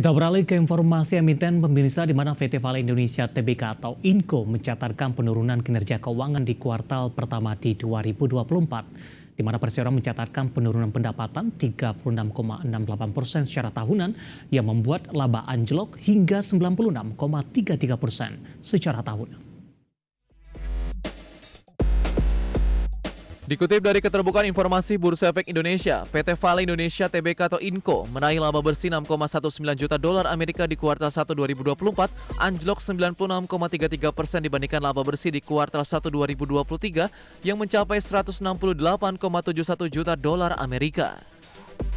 Kita beralih ke informasi emiten pemirsa di mana PT Vale Indonesia Tbk atau INCO mencatatkan penurunan kinerja keuangan di kuartal pertama di 2024, di mana perseroan mencatatkan penurunan pendapatan 36,68% secara tahunan yang membuat laba anjlok hingga 96,33% secara tahunan. Dikutip dari Keterbukaan Informasi Bursa Efek Indonesia, PT Vale Indonesia Tbk atau INCO meraih laba bersih 6,19 juta dolar Amerika di kuartal 1 2024, anjlok 96,33% dibandingkan laba bersih di kuartal 1 2023 yang mencapai 168,71 juta dolar Amerika.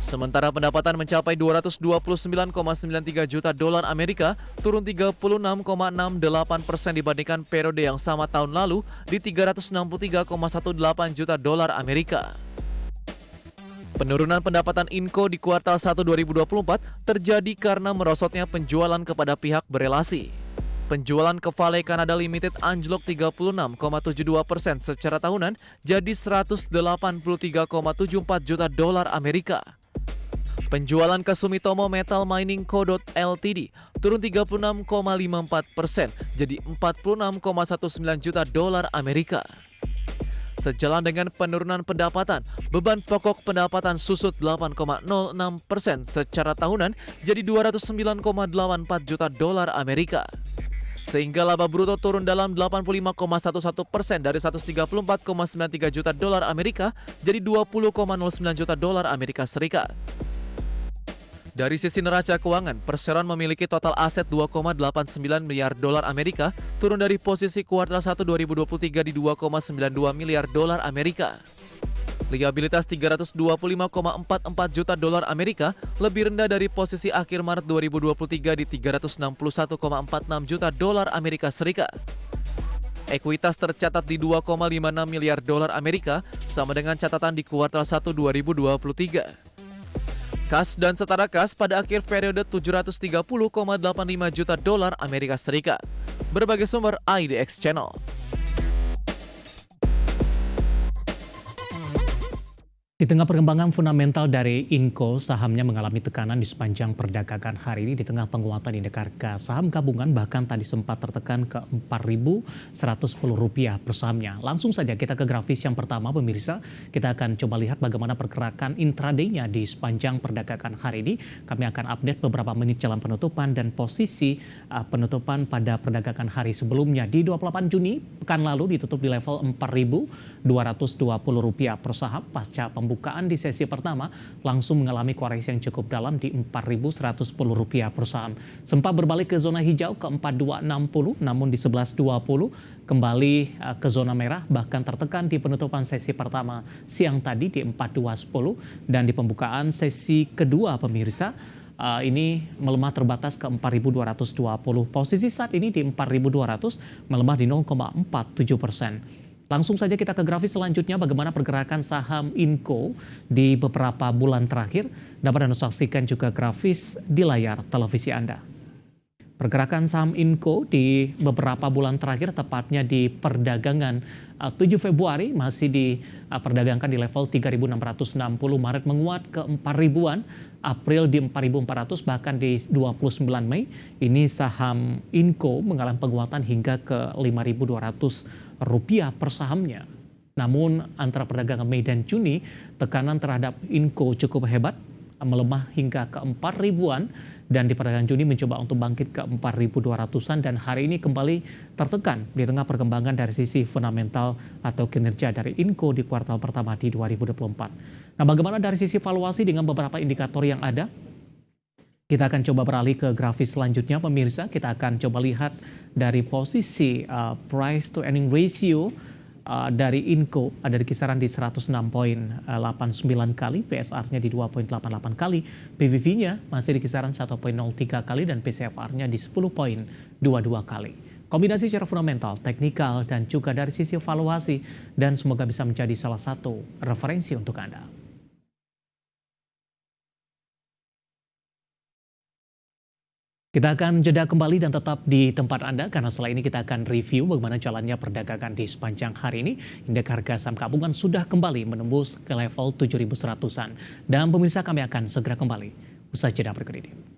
Sementara pendapatan mencapai 229,93 juta dolar Amerika, turun 36,68% dibandingkan periode yang sama tahun lalu di 363,18 juta dolar Amerika. Penurunan pendapatan INCO di kuartal 1 2024 terjadi karena merosotnya penjualan kepada pihak berelasi. Penjualan ke Vale Canada Limited anjlok 36,72% secara tahunan jadi 183,74 juta dolar Amerika. Penjualan ke Sumitomo Metal Mining Co. Ltd. turun 36,54% jadi 46,19 juta dolar Amerika. Sejalan dengan penurunan pendapatan, beban pokok pendapatan susut 8,06% secara tahunan jadi 209,84 juta dolar Amerika. Sehingga laba bruto turun dalam 85,11% dari 134,93 juta dolar Amerika jadi 20,09 juta dolar Amerika Serikat. Dari sisi neraca keuangan, perseroan memiliki total aset 2,89 miliar dolar Amerika, turun dari posisi kuartal 1 2023 di 2,92 miliar dolar Amerika. Liabilitas 325,44 juta dolar Amerika lebih rendah dari posisi akhir Maret 2023 di 361,46 juta dolar Amerika Serikat. Ekuitas tercatat di 2,56 miliar dolar Amerika, sama dengan catatan di kuartal 1 2023. Kas dan setara kas pada akhir periode 730,85 juta dolar Amerika Serikat. Berbagai sumber IDX Channel. Di tengah perkembangan fundamental dari INCO, sahamnya mengalami tekanan di sepanjang perdagangan hari ini di tengah penguatan indeks harga saham gabungan bahkan tadi sempat tertekan ke Rp4.110 per sahamnya. Langsung saja kita ke grafis yang pertama pemirsa, kita akan coba lihat bagaimana pergerakan intraday-nya di sepanjang perdagangan hari ini. Kami akan update beberapa menit jelang penutupan dan posisi penutupan pada perdagangan hari sebelumnya. Di 28 Juni, pekan lalu ditutup di level Rp4.220 per saham pasca pembukaan di sesi pertama langsung mengalami koreksi yang cukup dalam di Rp4.110 per saham. Sempat berbalik ke zona hijau ke 4260, namun di 1120 kembali ke zona merah bahkan tertekan di penutupan sesi pertama siang tadi di 4210 dan di pembukaan sesi kedua pemirsa ini melemah terbatas ke 4.220. Posisi saat ini di 4.200 melemah di 0,47%. Langsung saja kita ke grafis selanjutnya bagaimana pergerakan saham INCO di beberapa bulan terakhir. Dapat Anda saksikan juga grafis di layar televisi Anda. Pergerakan saham INCO di beberapa bulan terakhir tepatnya di perdagangan 7 Februari masih diperdagangkan di level 3.660, Maret menguat ke 4.000-an, April di 4.400, bahkan di 29 Mei ini saham INCO mengalami penguatan hingga ke Rp5.200 per sahamnya. Namun antara perdagangan Mei dan Juni, tekanan terhadap INCO cukup hebat, melemah hingga ke 4.000-an dan di perdagangan Juni mencoba untuk bangkit ke 4.200-an dan hari ini kembali tertekan di tengah perkembangan dari sisi fundamental atau kinerja dari INCO di kuartal pertama di 2024. Nah, bagaimana dari sisi valuasi dengan beberapa indikator yang ada? Kita akan coba beralih ke grafis selanjutnya pemirsa. Kita akan coba lihat dari posisi price to earning ratio dari INCO ada di kisaran di 106,89 kali, PSR-nya di 2,88 kali, PVV-nya masih di kisaran 1,03 kali dan PCFR-nya di 10,22 kali. Kombinasi secara fundamental, teknikal, dan juga dari sisi valuasi dan semoga bisa menjadi salah satu referensi untuk Anda. Kita akan jeda kembali dan tetap di tempat Anda karena setelah ini kita akan review bagaimana jalannya perdagangan di sepanjang hari ini. Indeks harga saham gabungan sudah kembali menembus ke level 7.100-an. Dan pemirsa kami akan segera kembali usai jeda berikut ini.